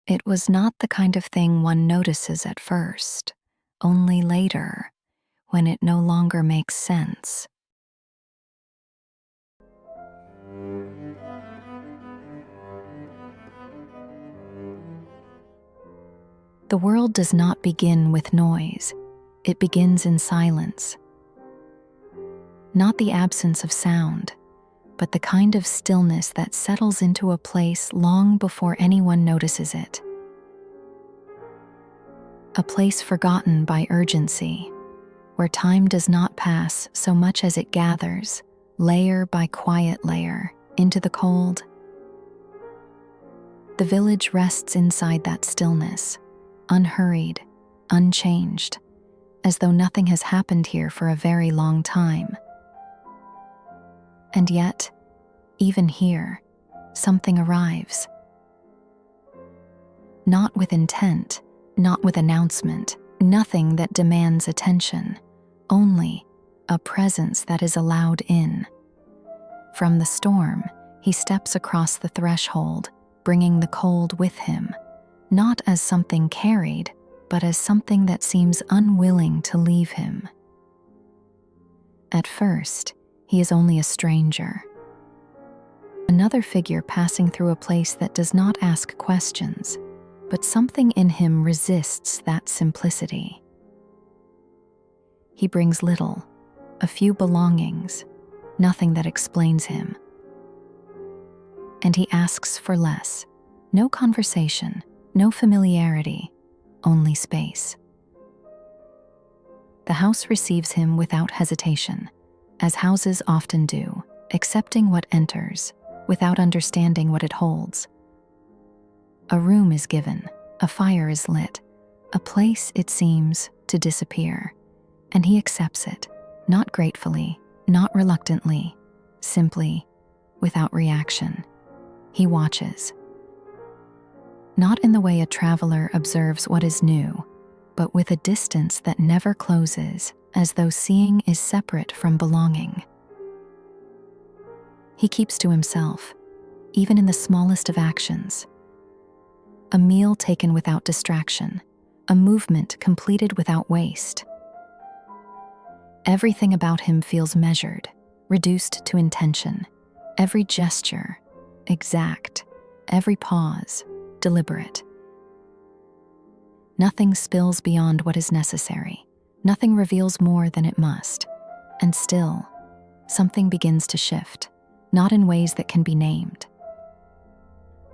It was not the kind of thing one notices at first, only later, when it no longer makes sense. The world does not begin with noise, it begins in silence. Not the absence of sound, but the kind of stillness that settles into a place long before anyone notices it. A place forgotten by urgency, where time does not pass so much as it gathers, layer by quiet layer, into the cold. The village rests inside that stillness, unhurried, unchanged, as though nothing has happened here for a very long time. And yet, even here, something arrives. Not with intent, not with announcement, nothing that demands attention, only a presence that is allowed in. From the storm, he steps across the threshold, bringing the cold with him, not as something carried, but as something that seems unwilling to leave him. At first, he is only a stranger. Another figure passing through a place that does not ask questions, but something in him resists that simplicity. He brings little, a few belongings, nothing that explains him. And he asks for less, no conversation, no familiarity, only space. The house receives him without hesitation, as houses often do, accepting what enters, without understanding what it holds. A room is given, a fire is lit, a place, it seems, to disappear, and he accepts it, not gratefully, not reluctantly, simply, without reaction. He watches. Not in the way a traveler observes what is new, but with a distance that never closes, as though seeing is separate from belonging. He keeps to himself, even in the smallest of actions. A meal taken without distraction, a movement completed without waste. Everything about him feels measured, reduced to intention. Every gesture, exact. Every pause, deliberate. Nothing spills beyond what is necessary. Nothing reveals more than it must. And still, something begins to shift, not in ways that can be named.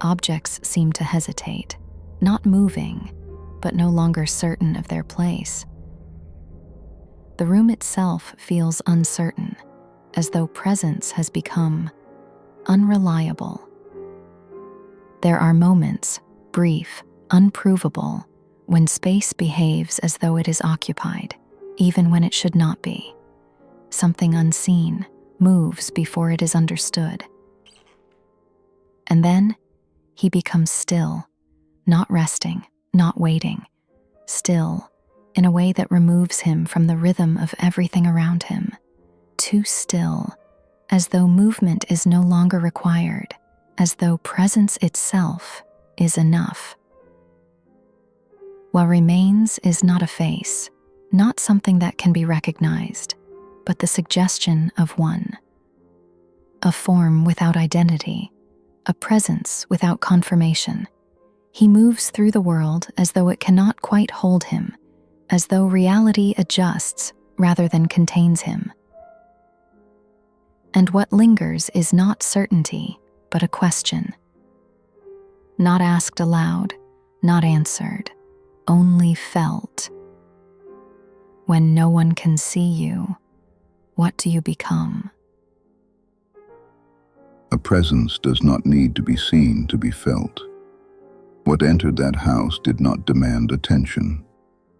Objects seem to hesitate, not moving, but no longer certain of their place. The room itself feels uncertain, as though presence has become unreliable. There are moments, brief, unprovable, when space behaves as though it is occupied, even when it should not be. Something unseen moves before it is understood. And then he becomes still, not resting, not waiting, still, in a way that removes him from the rhythm of everything around him. Too still, as though movement is no longer required, as though presence itself is enough. What remains is not a face, not something that can be recognized, but the suggestion of one. A form without identity, a presence without confirmation. He moves through the world as though it cannot quite hold him, as though reality adjusts rather than contains him. And what lingers is not certainty, but a question. Not asked aloud, not answered, only felt. When no one can see you, what do you become? A presence does not need to be seen to be felt. What entered that house did not demand attention.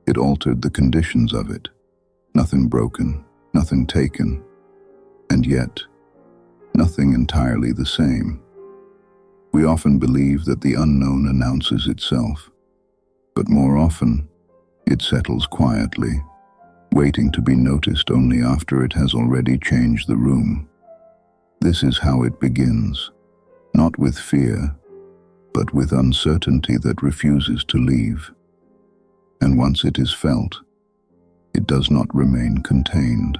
It altered the conditions of it. Nothing broken, nothing taken, and yet, nothing entirely the same. We often believe that the unknown announces itself, but more often, it settles quietly, waiting to be noticed only after it has already changed the room. This is how it begins, not with fear, but with uncertainty that refuses to leave. And once it is felt, it does not remain contained.